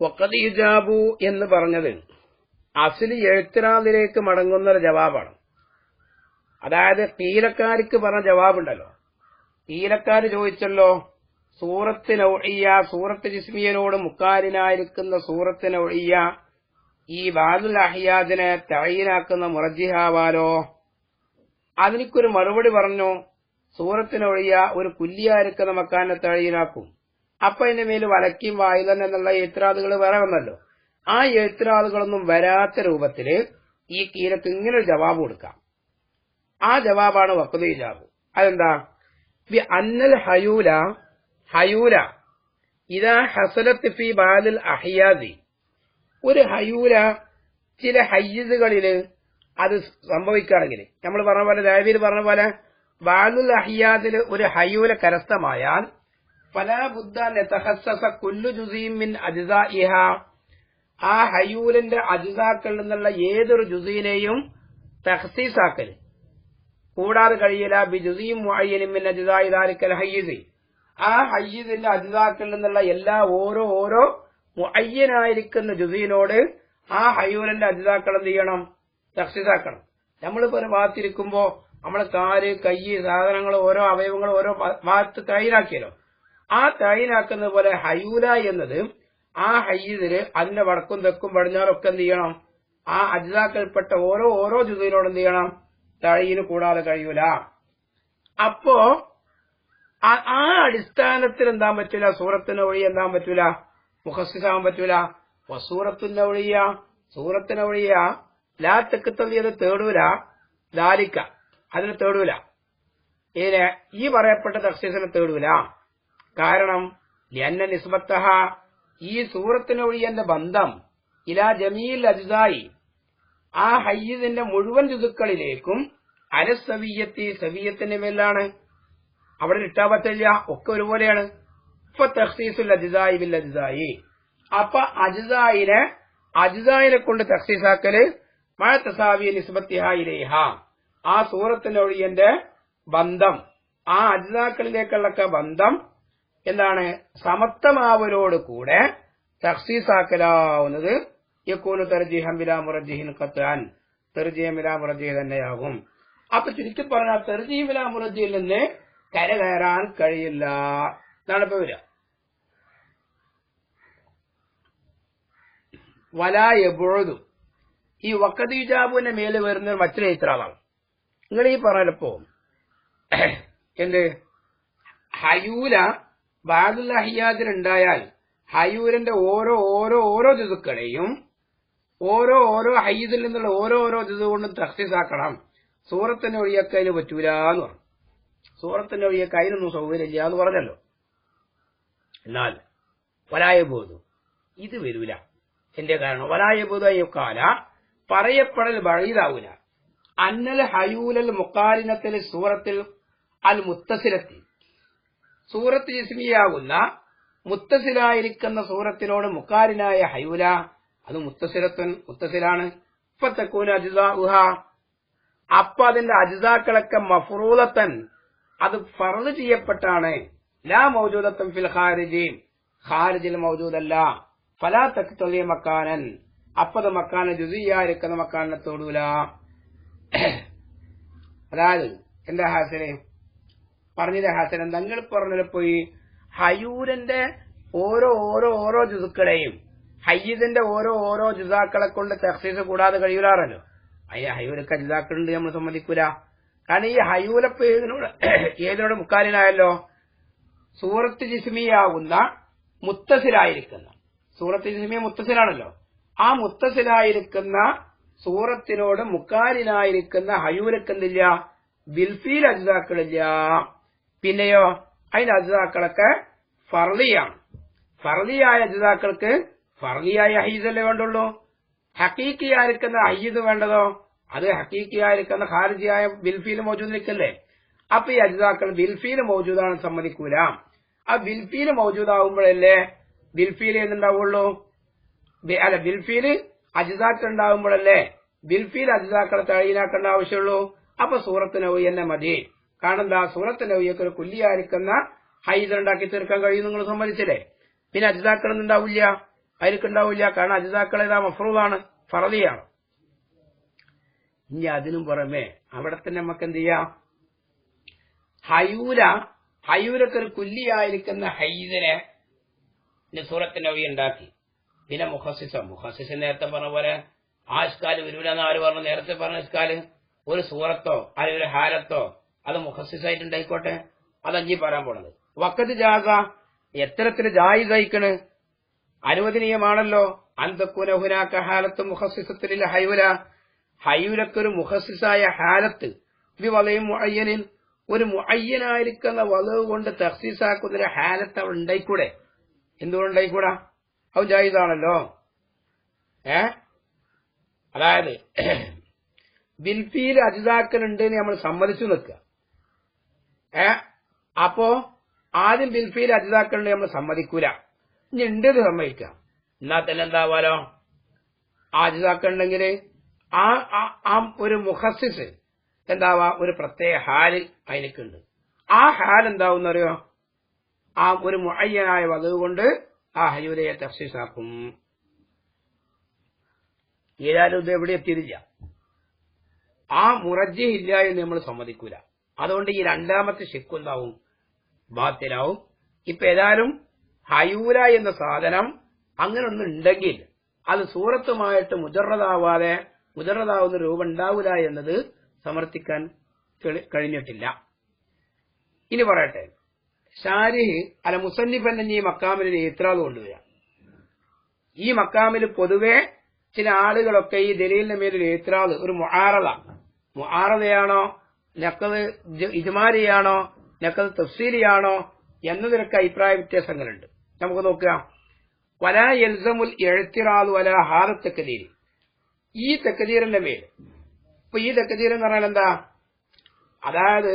S1: വഖദ് ഇജാബു എന്ന് പറഞ്ഞത് അസ്ലി എഴുത്തിനാദിലേക്ക് മടങ്ങുന്ന ഒരു ജവാബാണ്. അതായത് തീലക്കാർക്ക് പറഞ്ഞ ജവാബുണ്ടല്ലോ. തീലക്കാര് ചോദിച്ചല്ലോ, സൂറത്തിന് ഒഴിയ സൂറത്ത് ജിസ്മിയനോട് മുക്കാലിനായിരിക്കുന്ന സൂറത്തിന് ഒഴിയ ഈ ബാദുൽ അഹിയാദിനെ തഈനാക്കുന്ന മുറജിഹാവാലോ? അതിനൊരു മറുപടി പറഞ്ഞു, സൂറത്തിന് ഒഴിയ ഒരു കുല്ലിയായിരിക്കുന്ന മക്കാനെ തഈനാക്കും. അപ്പൊ അതിന്റെ മേൽ വലക്കും വായുതൻ എന്നുള്ള ഇത്രാദുകൾ വേറെ വന്നല്ലോ. ആ എഴുത്തിനാളുകളൊന്നും വരാത്ത രൂപത്തില് ഈ കീലക്ക് ഇങ്ങനെ ഒരു ജവാബ് കൊടുക്കാം. ആ ജവാബാണ് വഖദ് ഇജാബ്. അതെന്താ? ബി അന്നൽ ഹയൂല ഇദാ ഹസലത്ത് ഫീ ബാദിൽ അഹ്യാദി, ഒരു ഹയൂല ചില ഹയ്യിസുകളില് അത് സംഭവിക്കുകയാണെങ്കിൽ, നമ്മൾ പറഞ്ഞ പോലെ ദാവീദ് പറഞ്ഞ പോലെ ബാദുൽ അഹ്യാദില് ഒരു ഹയൂല കരസ്ഥമായാൽ ഫലാ ബുദ്ദ നതഖസ്സസ കുല്ലു ജുസീൻ മിൻ അജ്സാഇഹ, ആ ഹയൂലിന്റെ അജ്സാക്കളിൽ നിന്നുള്ള ഏതൊരു ജുസീനെയും തഖ്സീസാക്കൽ കൂടാതെ കഴിയില്ല. ബി ജുസീൻ മുഅയ്യനിൻ മിൻ അജ്സാഇ ദാലിക്കൽ ഹയ്യിസ്, ആ ഹയ്യിസിന്റെ അജ്സാക്കളിൽ നിന്നുള്ള എല്ലാ ഓരോ മുഅയ്യനായിരിക്കുന്ന ജുസീനോട് ആ ഹയൂലിന്റെ അജ്സാക്കൾ എന്ത് ചെയ്യണം? തഖ്സീസാക്കണം. നമ്മളിപ്പോ ഒരു ഭാഗത്തിരിക്കുമ്പോ നമ്മളെ കാല്, കൈ, സാധനങ്ങൾ, ഓരോ അവയവങ്ങൾ ഓരോ ഭാഗത്ത് തൈനാക്കിയല്ലോ. ആ തൈനാക്കുന്നത് പോലെ ഹയൂല എന്നത് ആ ഹയ്യിസില് അതിന്റെ വടക്കും തെക്കും പടിഞ്ഞാറൊക്കെ എന്ത് ചെയ്യണം? ആ അജ്സാക്കൾപ്പെട്ട ഓരോ ജുസീനോട് എന്ത് ചെയ്യണം? തഴയിന് കൂടാതെ കഴിയൂല. അപ്പോ ആ അടിസ്ഥാനത്തിൽ എന്താൻ പറ്റൂല? സൂറത്തിന്റെ വഴി എന്താൻ പറ്റൂല? മുഖസ്സിസാവാൻ പറ്റൂല. സൂറത്തിന്റെ വഴിയ സൂറത്തിന് വഴിയ ലാ തെക്കത്തത് തേടൂല, ദാലിക്ക അതിന് തേടൂല. ഈ പറയപ്പെട്ട തഖ്സീസിനെ തേടൂല. കാരണം ലിഅന്ന നിസ്ബത്തഹ, ഈ സൂറത്തിന് വഴിയന്റെ ബന്ധം ഇലാ ജമീൽ അജ്സായി, ആ ഹയ്യിസിന്റെ മുഴുവൻ ജുസുക്കളിലേക്കും സവിയത്തിന്റെ മേലാണ്. അവിടെ ഇട്ടാ പറ്റില്ല, ഒക്കെ ഒരുപോലെയാണ്. ഇപ്പൊ തഖ്സീസുൽ അജ്സായി ബിൽ അജ്സായി, അപ്പൊ അജ്സായിനെ കൊണ്ട് തഖ്സീസാക്കല് മഅ തസാവിയ നിസ്ബത്തിഹാ ഇലൈഹ, ആ സൂറത്തിന്റെ ഒഴിയന്റെ ബന്ധം ആ അജ്സാക്കളിലേക്കുള്ള ബന്ധം എന്താണ്? സമത്വമാവലോട് കൂടെ തഖ്സീസാക്കലാവുന്നത് യകൂനു തർജീഹൻ ബിലാ മുറജ്ജിഹിൻ ഖത്അൻ, തർജീഹൻ ബിലാ മുറജ്ജിഹ് തന്നെയാകും. അപ്പൊ ചുരുക്കി പറഞ്ഞാൽ തർജീഹ് ബിലാ മുറജ്ജിഹിൽ നിന്ന് കരകയറാൻ കഴിയില്ല എന്നാണ് ഇപ്പൊ വരിക. വലാ യബുഉദു, ഈ വഖദ് ഇജാബിന്റെ മേലെ വരുന്ന മറ്റൊരു ഇത്രാളാണ്. നിങ്ങൾ ഈ പറഞ്ഞപ്പോ എന്ത് ഹയൂല ബാദുൽ അഹ്യാദിൽ ഉണ്ടായാൽ ഹയൂലിന്റെ ഓരോ ജുസുക്കളെയും ഓരോ ഹയ്യിദിൽ നിന്നുള്ള ഓരോ ജുസു കൊണ്ടും തഖ്സീസാക്കണം. സൂറത്തിന്റെ ഒഴിയൊക്കെ അതിന് പറ്റൂല എന്ന് പറഞ്ഞു. സൂറത്തിന്റെ ഒഴിയൊക്കെ അതിനൊന്നും സൗകര്യമില്ല എന്ന് പറഞ്ഞല്ലോ. എന്നാൽ വലായബോധു ഇത് വരൂല. എന്റെ കാരണം വലായബോധ പറയപ്പെടൽ വഴീതാവൂല. അന്നൽ ഹയൂലൽ മുഖാരിനത്തിൽ സൂറത്തിൽ അൽ മുത്തസിലത്തി, സൂറത്ത് ജിസ്മിയാകുന്ന മുത്തസിലായിരിക്കുന്ന സൂറത്തിനോട് മുഖാരിനായ ഹയൂല അത് മുത്തസിലാണ്. ഇപ്പൊ തക്കൂന അജ്സാഉഹ, അപ്പൊ അതിന്റെ അജ്സാക്കളൊക്കെ മഫ്റൂദത്തൻ അത് ഫർള് ചെയ്യപ്പെട്ടാണ്. ലാ മൗജൂദത്തൻ ഫിൽ ഖാരിജിൽ മൗജൂദല്ല. ഫലാ തഖ്തലി മക്കാനൻ, അപ്പത് മക്കാന ജുസിയായിരിക്കുന്ന മക്കാനെ തൊടൂല. അതായത് എന്താ ഹാസനെ പറഞ്ഞില്ല? ഹാസൻ തങ്ങൾ പറഞ്ഞപ്പോ ഈ ഹയൂരിന്റെ ഓരോ ജുസുക്കളെയും ഹയ്യിദിന്റെ ഓരോ ജുസാക്കളെ കൊണ്ട് തഖ്സീസ് കൂടാതെ കഴിയൂലാറല്ലോ. ഹയൂലൊക്കെ ജുസാക്കളുണ്ട് നമ്മൾ സമ്മതിക്കൂല. കാരണം ഈ ഹയൂലപ്പ് ഏതിനോട് മുക്കാലിനായല്ലോ? സൂറത്ത് ജിസ്മിയാകുന്ന മുത്തസിലായിരിക്കുന്ന, സൂറത്ത് ജിസ്മിയ മുത്തസിലാണല്ലോ, ആ മുത്തസിലായിരിക്കുന്ന സൂറത്തിനോട് മുക്കാലിനായിരിക്കുന്ന ഹയൂലക്ക് എന്തില്ല? ബിൽഫീൽ അജ്സാക്കളില്ല. പിന്നെയോ അതിന്റെ അജ്സാക്കളൊക്കെ ഫർദിയാണ്. ഫർദിയായ അജ്സാക്കൾക്ക് ഫർദിയായ ഹയ്യിദല്ലേ വേണ്ടുള്ളൂ. ഹക്കീക്കിയായിരിക്കുന്ന ഹയ്യിദ് വേണ്ടതോ അത് ഹക്കീക്കിയായിരിക്കുന്ന ഖാരിജിയായ ബിൽഫീൽ മൗജൂദിലേക്കല്ലേ. അപ്പൊ ഈ അജ്സാക്കൾ ബിൽഫീൽ മൗജൂദാണെന്ന് സമ്മതിക്കൂല. ആ ബിൽഫീൽ മൗജൂദാവുമ്പോഴല്ലേ ബിൽഫീൽ എന്നുണ്ടാവുള്ളൂ. അല്ല, ബിൽഫീൽ അജ്സാക്കൾ ഉണ്ടാവുമ്പോഴല്ലേ ബിൽഫീൽ അജ്സാക്കളെ തഴീനാക്കേണ്ട ആവശ്യമുള്ളൂ. അപ്പൊ സൂറത്ത് നബവി തന്നെ മതി. കാരണം എന്താ? സൂറത്ത് നബവിയൊക്കെ ഒരു കുല്ലിയായിരിക്കുന്ന ഹയ്യിദ് ഉണ്ടാക്കി തീർക്കാൻ കഴിയും, നിങ്ങൾ സമ്മതിച്ചില്ലേ. പിന്നെ അജ്സാക്കളൊന്നും ഉണ്ടാവില്ല, അതിലേക്കുണ്ടാവില്ല. കാരണം അജ്സാക്കൾ ഏതാ? മഫ്റൂദാണ്, ഫർദിയാണ്. ഇനി അതിനും പുറമെ അവിടെ തന്നെ നമുക്ക് എന്ത് ചെയ്യാം? ഹയൂലൊക്കെ ഒരു കുല്ലിയായിരിക്കുന്ന ഹയ്യിദിനെ സൂറത്ത് നബവി ഉണ്ടാക്കി. പിന്നെ മുഖസ്സിസ് നേരത്തെ പറഞ്ഞ പോലെ ആ ഇസ്കാല് വരൂലെന്ന് ആര് പറഞ്ഞു? നേരത്തെ പറഞ്ഞ ഇസ്കാല് ഒരു സൂറത്തോ അല്ലെങ്കിൽ ഒരു ഹാലത്തോ അത് മുഖസ്സിസായിട്ടുണ്ടായിക്കോട്ടെ, അതഞ്ഞി പറയാൻ പോണത്. വഖദ് ജാസ എത്തരത്തിൽ ജായിസ് അയക്കണ്, അനുവദനീയമാണല്ലോ. അന്തക്കൂന ഹുനാക്ക ഹാലത്ത് മുഖസിസത്തിൽ ഹൈവല, ഹൈവലക്കൊരു മുഖസിസായ ഹാലത്ത് ബി വളയും മുഅയ്യനിൻ, ഒരു മുഅയ്യനായിരിക്കുന്ന വളവ് കൊണ്ട് തഖ്സീസാക്കുന്നൊരു ഹാലത്ത് അവൾ ഉണ്ടായിക്കൂടെ? എന്തുകൊണ്ടായിക്കൂടാ? അത് ജായിസാണല്ലോ. അതായത് ബിൽഫീൽ അജിതാക്കലുണ്ട് എന്ന് നമ്മൾ സമ്മതിച്ചു നിൽക്കുക. അപ്പോ ആദ്യം ബിൽഫീൽ അജിതാക്കലുണ്ട് നമ്മൾ സമ്മതിക്കൂല, ഇനി ഉണ്ടെന്ന് സമ്മതിക്കാം. എന്നാ തന്നെ എന്താവാലോ? ആ അജിതാക്കളുണ്ടെങ്കിൽ ആ ഒരു മുഖസ്സിസ് എന്താവാ, ഒരു പ്രത്യേക ഹാല് അതിനൊക്കെയുണ്ട്. ആ ഹാൽ എന്താവുന്നറിയോ? ആ ഒരു മുഅയ്യനായ വധു കൊണ്ട് ആ ഹയൂലയെ തഫ്സീസാക്കും. ഏതായാലും ഇത് എവിടെ എത്തിയില്ല, ആ മുറജ്ജിഹ് ഇല്ല എന്ന് നമ്മൾ സമ്മതിക്കൂല. അതുകൊണ്ട് ഈ രണ്ടാമത്തെ ശിക്കുണ്ടാവും, ബാത്തിലാവും. ഇപ്പൊ ഏതായാലും ഹയൂല എന്ന സാധനം അങ്ങനെ ഒന്നും ഉണ്ടെങ്കിൽ അത് സൂറത്തുമായിട്ട് മുജറദാവുന്ന രൂപം ഉണ്ടാവില്ല എന്നത് സമർത്ഥിക്കാൻ കഴിഞ്ഞിട്ടില്ല. ഇനി പറയട്ടെ, ഷാരിഹ് അല മുസന്നിഫ് എന്ന ഈ മക്കാമിൽ ഇത്രാദ് കൊണ്ടുവരാം. ഈ മക്കാമിൽ പൊതുവെ ചില ആളുകളൊക്കെ ഈ ദലീലിന്റെ മേലൊരു ഇത്രാദ്, ഒരു മുആറദയാണോ നഖദ് ഇജ്മാലിയാണോ നഖദ് തഫ്സീലിയാണോ എന്നതിനൊക്കെ അഭിപ്രായ വ്യത്യാസങ്ങളുണ്ട്. നമുക്ക് നോക്കാം. വലാ യൽസമുൽ ഇഅ്തിറാദ് വലാ ഹാദ തക്ദീർ, ഈ തക്ദീറിന്റെ മേൽ. ഇപ്പൊ ഈ തക്ദീർ എന്ന് പറഞ്ഞാൽ എന്താ? അതായത്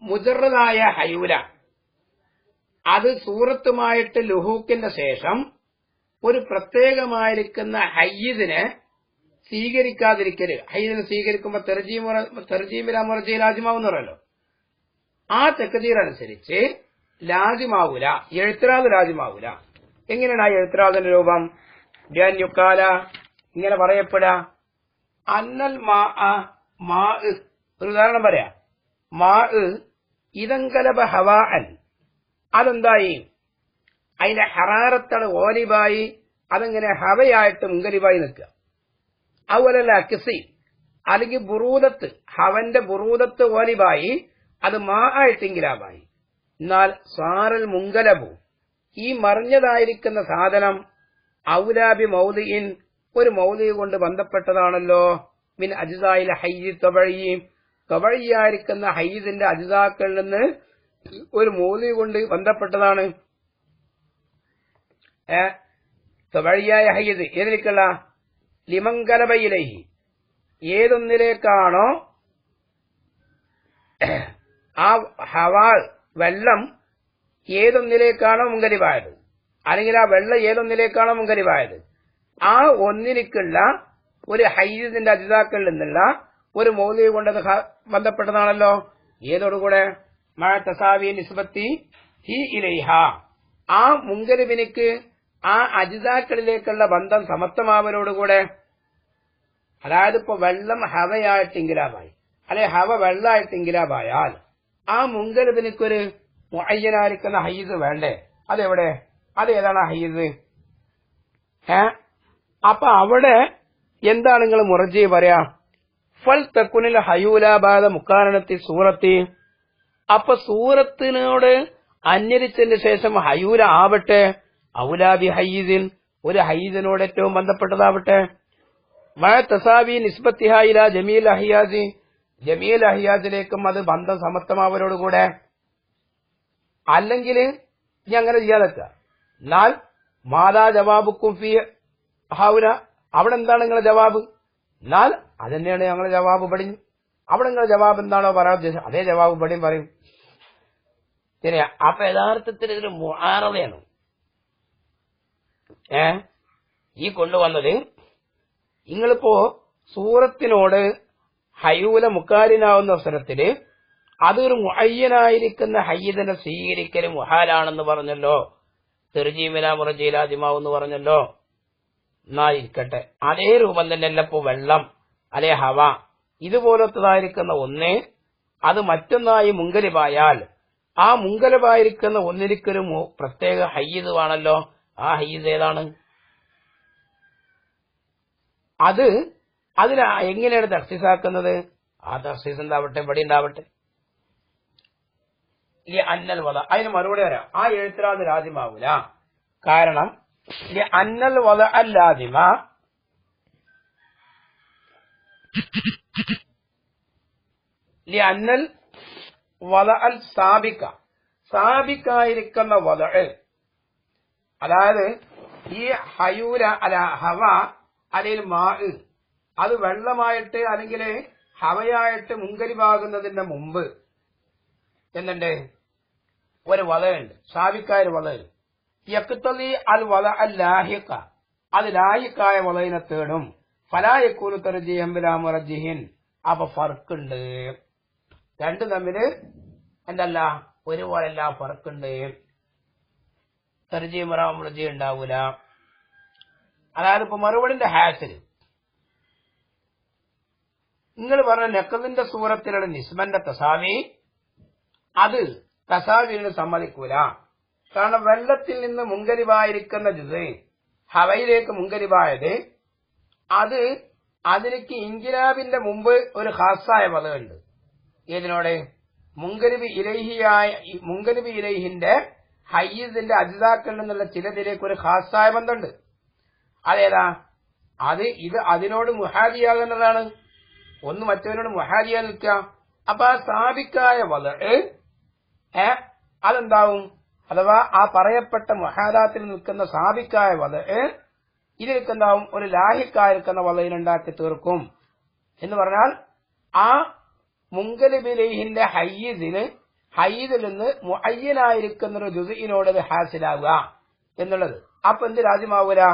S1: മുജറദായ ഹയൂല അത് സൂറത്തുമായിട്ട് ലുഹൂക്കിന്റെ ശേഷം ഒരു പ്രത്യേകമായിരിക്കുന്ന ഹയ്യിദിനെ സ്വീകരിക്കാതിരിക്കരുത്. ഹയ്യിദിനെ സ്വീകരിക്കുമ്പോൾ തെർജീമില മുറജി ലാജിമാവെന്ന് പറയല്ലോ. ആ തക്ദീർ അനുസരിച്ച് ലാജിമാവൂല, എഴുത്തിറാദ് ലാജിമാവൂല. എങ്ങനെയാണ് ആ എഴുത്തിറാദിന്റെ രൂപം? യുക്കാല, ഇങ്ങനെ പറയപ്പെടാ, അന്നൽ മാ ഒരു ഉദാഹരണം പറയാം. മാ ഇതങ്കലബ ഹവാഅൻ, അതെന്തായി? അതിന്റെ ഹറാറത്താണ് ഓലിബായി, അതെങ്ങനെ ഹവയായിട്ട് മുങ്കലിബായി നിൽക്കുക. അതുപോലല്ല അക്സി, അല്ലെങ്കിൽ ബുറൂദത്ത്, ഹവന്റെ ബുറൂദത്ത് ഓലിബായി, അത് മാ ആയിട്ടെങ്കിലാബായി. എന്നാൽ സാറൽ മുങ്കലബു, ഈ മറിഞ്ഞതായിരിക്കുന്ന സാധനം ഔലാബി മൗദിഇൻ, ഒരു മൗദി കൊണ്ട് ബന്ധപ്പെട്ടതാണല്ലോ. മിൻ അജ്സായിൽ ഹയ്യി തബഈ, തബഈയായിരിക്കുന്ന ഹയ്യിദിന്റെ അജ്സാക്കളിൽ നിന്ന് ഒരു മൗദി കൊണ്ട് ബന്ധപ്പെട്ടതാണ്. തബഈയായ ഹയ്യിദ് ഏതിലേക്കുള്ള? ലിമങ്കലബയിലൈഹി, ഏതൊന്നിലേക്കാണോ ആ ഹവാ വെള്ളം ഏതൊന്നിലേക്കാണോ മുങ്കലിബായത്, അല്ലെങ്കിൽ ആ വെള്ളം ഏതൊന്നിലേക്കാണോ മുങ്കലിബായത്, ആ ഒന്നിലേക്കുള്ള ഒരു ഹയ്യിദിന്റെ അജ്സാക്കളിൽ നിന്നുള്ള ഒരു മൗലിക കൊണ്ടത് ബന്ധപ്പെട്ടതാണല്ലോ. ഏതോടുകൂടെ? മഅ തസാവി നിസ്ബത്തി ഹി ഇലൈഹ, ആ മുങ്കലിബിനിക്ക് ആ അജ്സാക്കളിലേക്കുള്ള ബന്ധം സമത്വമാവലോടുകൂടെ. അതായത് ഇപ്പൊ വെള്ളം ഹവയായിട്ട് ഇൻകിലാബായി, അല്ലെ ഹവ വെള്ളമായിട്ട് ഇൻകിലാബായാൽ ആ മുങ്കലിബിനിക്കൊരു മുഅയ്യനായിരിക്കുന്ന ഹയ്യിദ് വേണ്ടേ? അതെവിടെ? അതേതാണ് ആ ഹയ്യിദ്? അപ്പൊ അവിടെ എന്താണ് നിങ്ങൾ മുറജി പറയാ? ഫൽ തക്കുനിൽ ഹയൂലാബാദ മുക്കാരണത്തി സൂറത്തി, അപ്പൊ സൂറത്തിനോട് അന്വരിച്ചതിന് ശേഷം ഹയൂല ആവട്ടെ, ഔലാബി ഹയ്യിദിൻ, ഒരു ഹയ്യിദിനോട് ഏറ്റവും ബന്ധപ്പെട്ടതാവട്ടെ. മഅ തസാവി നിസ്ബത്തിഹ ഇലാ ജമീൽ അഹിയാസി, ജമീൽ അഹിയാസിലേക്കും അത് ബന്ധം സമത്വമാവരോടുകൂടെ. അല്ലെങ്കിൽ ഇനി അങ്ങനെ ചെയ്യാതൊക്കെ. എന്നാൽ മാതാ ജവാബുക്കും ഫി ഹൗല, അവിടെ എന്താണ് നിങ്ങളുടെ ജവാബ്? എന്നാൽ അതന്നെയാണ് ഞങ്ങളുടെ ജവാബ് പഠിഞ്ഞു. അവിടെ നിങ്ങളുടെ ജവാബ് എന്താണോ പറയാൻ ഉദ്ദേശിച്ചത് അതേ ജവാബ് പഠിയും പറയും. ശരിയാ. അപ്പൊ യഥാർത്ഥത്തിൽ ഇതൊരു മുആറദയാണ് ഈ കൊണ്ടുവന്നത്. നിങ്ങളിപ്പോ സൂറത്തിനോട് ഹയൂല മുക്കാരിനാവുന്ന അവസരത്തില് അതൊരു മുഅയ്യനായിരിക്കുന്ന ഹയ്യിദിനെ സ്വീകരിക്കലും മുഹാലാണെന്ന് പറഞ്ഞല്ലോ. തെർജീമില മുറജീലാദിമാവെന്ന് പറഞ്ഞല്ലോ. എന്നായിരിക്കട്ടെ, അതേ രൂപം തന്നെയല്ല ഇപ്പോ വെള്ളം അല്ലെ ഹവ ഇതുപോലത്തതായിരിക്കുന്ന ഒന്ന് അത് മറ്റൊന്നായി മുങ്കലിബായാൽ ആ മുങ്കലിബായിരിക്കുന്ന ഒന്നിരിക്കൊരു പ്രത്യേക ഹയ്യിദ് ആണല്ലോ. ആ ഹയ്യിദ് ഏതാണ്? അതിന് എങ്ങനെയാണ് തഖ്സീസാക്കുന്നത്? ആ തഖ്സീസ് ഉണ്ടാവട്ടെ, ഇവിടെ ഉണ്ടാവട്ടെ. ലി അന്നൽ വല. അതിന് മറുപടി വരാം, ആ എഴുത്തിലാത് ലാസിമാവൂല. കാരണം ലി അന്നൽ വല അൽ ലാസിമ ലി അന്നൽ വല അൽ സാബിക, സാബിക്കായിരിക്കുന്ന വല, അതായത് ഈ ഹയൂര അല ഹവ അല്ലെങ്കിൽ മാ, അത് വെള്ളമായിട്ട് അല്ലെങ്കിൽ ഹവയായിട്ട് മുൻകരിവാകുന്നതിന്റെ മുമ്പ് എന്നുണ്ട് ഒരു വലയുണ്ട്, സാബിക്കായ വലയുണ്ട്. യക്തലി അൽ വല അൽ ലാഹിഖ, അത് ലാഹിക്കായ വലയിനെ തേടും. ഫലായക്കൂലു തർജീഹൻ ബിലാ മുറജ്ജിഹിൻ. അപ്പൊ ഫർക്കുണ്ട്, രണ്ടും തമ്മില് എന്തല്ല ഒരുപോലെല്ല, ഫർക്കുണ്ട്. തർജീഹ് മുറജ്ജിഹ് ഉണ്ടാവൂല. അതായത് ഇപ്പൊ മറുപടിന്റെ ഹാസില് നിങ്ങൾ പറഞ്ഞ നഖദിന്റെ സൂറത്തിലുള്ള നിസ്ബന്റെ തസാവി, അത് തസാവിന് സമ്മതിക്കൂല. കാരണം വെള്ളത്തിൽ നിന്ന് മുൻകരിവായിരിക്കുന്ന ജുസ് ഹവയിലേക്ക് മുൻകരിവായത്, അത് അതിലേക്ക് ഇൻകിലാബിന്റെ മുമ്പ് ഒരു ഖാസായ പദമുണ്ട്. ഏതിനോട്? മുൻകരിബ് ഇലൈഹിന്റെ ഹയ്യിസിന്റെ അജിതാക്കളിൽ നിന്നുള്ള ചിലതിലേക്ക് ഒരു ഖാസായ ബന്ധമുണ്ട്. അതേതാ? ഇത് അതിനോട് മുഹാദിയാകുന്നതാണ്. ഒന്ന് മറ്റവനോട് മുഹാദിയാ നിൽക്കുക. അപ്പൊ ആ സ്ഥാപിക്കായ വല അതെന്താവും? അഥവാ ആ പറയപ്പെട്ട മുഹാദാത്തിൽ നിൽക്കുന്ന സ്ഥാപിക്കായ വല ഇതിലേക്ക് എന്താവും? ഒരു ലാഹിക്കായിരിക്കുന്ന വലയിലുണ്ടാക്കി തീർക്കും. എന്ന് പറഞ്ഞാൽ ആ മുൻകലിബിലേഹിന്റെ ഹയ്യിദിൽ നിന്ന് മുഅയ്യനായിരിക്കുന്ന ഒരു ജുസ്ഇനോട് അത് ഹാസിലാവുക എന്നുള്ളത്. അപ്പൊ എന്ത് രാജ്യമാവൂല?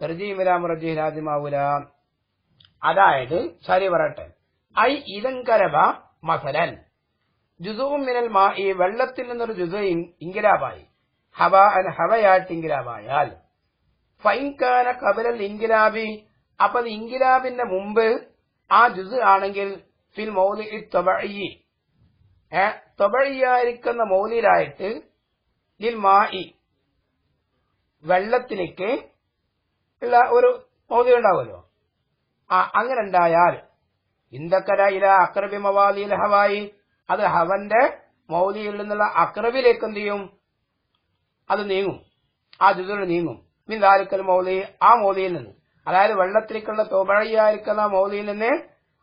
S1: തർജീഹ് ബിലാ മുറജ്ജിഹ് രാജ്യമാവൂല. അതായത് ശരി പറയട്ടെ, ഐ ഇദൻകരബ മസലൻ ജുസുഉം മിനൽ മാഇ, വെള്ളത്തിൽ നിന്നൊരു ജുസ് ഇൻകിലാബായി, ഹവയായിട്ട് ഇൻകിലാബായാൽ, ഫൈൻകാന ഖബലൽ ഇൻകിലാബി, അപ്പൊ അത് ഇൻകിലാബിന്റെ മുമ്പ് ആ ജുസ് ആണെങ്കിൽ ഫിൽ മൗലിഇ തബഈ, തബഈയായിരിക്കുന്ന മൗലിലായിട്ട് ലിൽ മാഇ, വെള്ളത്തിലേക്ക് ഉള്ള ഒരു മൗലി ഉണ്ടാവുമല്ലോ, അങ്ങനെ ഉണ്ടായാൽ ഇന്ദക്കര ഇല അക്രബി മവാലിൽ ഹവായി, അത് ഹവന്റെ മൗലിയിൽ നിന്നുള്ള അക്രബിലേക്ക് എന്ത് ചെയ്യും? അത് നീങ്ങും, ആ ജുസുൽ നീങ്ങും. മിൻ ദാലിക്കൽ മൗലി, ആ മൗലിയിൽ നിന്ന്, അതായത് വെള്ളത്തിലേക്കുള്ള തബഈയായിരിക്കുന്ന മൗലിയിൽ നിന്ന്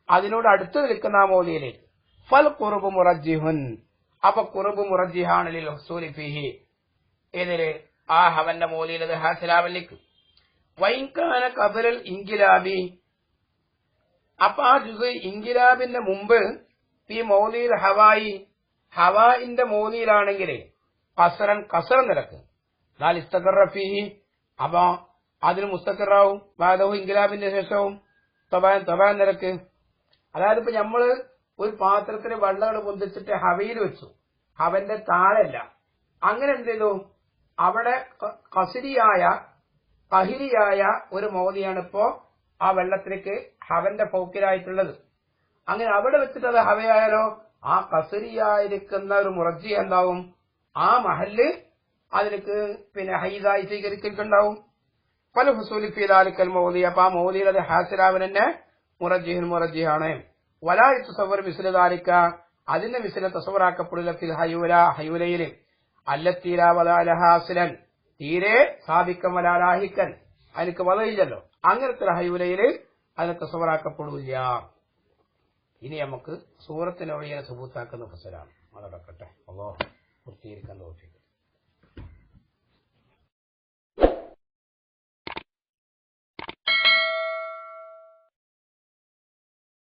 S1: അതിനോട് അടുത്ത് നിൽക്കുന്ന ആ മൗലിയിലേക്ക്. ഫൽ ഖുർബു മുറജ്ജിഹുൻ, അപ്പൊ ഖുർബു മുറജ്ജിഹാണ് ലിൽ ഹുസൂലി ഫീഹി, ഏതില്? ആ ഹവന്റെ മൗലിയിൽ അത് ഹാസിലാവലിക്കും. വൈൻകാന ഖബലൽ ഇൻകിലാബി, അപ്പൊ ആ ജുസ് ഇൻകിലാബിന്റെ മുമ്പ് ഈ മൗലിയിൽ ഹവായി, ഹവായിന്റെ മൗലിയിലാണെങ്കിൽ കസറൻ നിരക്ക് ഫീഹി, അപ്പൊ അതിന് മുസ്തഖറാവും. ബാദഹു ഇൻകിലാബിന്റെ ശേഷവും തബാൻ നിരക്ക്. അതായത് ഇപ്പൊ നമ്മള് ഒരു പാത്രത്തിൽ വെള്ളം പൊന്തിച്ചിട്ട് ഹവയിൽ വെച്ചു, ഹവന്റെ താഴല്ല. അങ്ങനെ എന്ത് ചെയ്തു? അവിടെ കഹിരിയായ ഒരു മൗലിയാണ് ഇപ്പോ ആ വെള്ളത്തിലേക്ക് ഹവന്റെ ഫൗക്കിലായിട്ടുള്ളത്. അങ്ങനെ അവിടെ വെച്ചിട്ട് അത് ഹവയായാലോ ആ കസരിയായിരിക്കുന്ന ഒരു മുറജ്ജി എന്താവും? ആ മഹല്ല് അതിലേക്ക് ഹൈസായി സ്വീകരിക്കുന്നുണ്ടാവും. പല ഹുസൂലി ഫീ ദാലിക്കൽ മൗലി, അപ്പൊ ആ മൗലിയിൽ അത് ഹാസിലാവൻ തന്നെ മുറജ്ജിഹാണ്. വലാ യതസവ്വർ മിസ്ല ദാലിക, അതിന്റെ മിസ്ല തസവറാക്കപ്പെടില്ല ഫിൽ ഹയൂലയില് അല്ലത്തി ലാ വലാ ലഹാ അസ്ലൻ, തീരെ സാബിക്കൻ വലാ ലാഹിക്കൻ, അതിനക്ക് വലയില്ലല്ലോ. അങ്ങനത്തെ ഹയൂലയില് അതിനെ തസവറാക്കപ്പെടില്ല. ഇനി നമുക്ക് സൂറത്തിനെ ഒഴിയെ സുബൂത്താക്കുന്ന ഫസലാണ്. അതടക്കട്ടെ. അല്ലാഹു പൂർത്തീകരിക്കാൻ തൗഫീഖ്.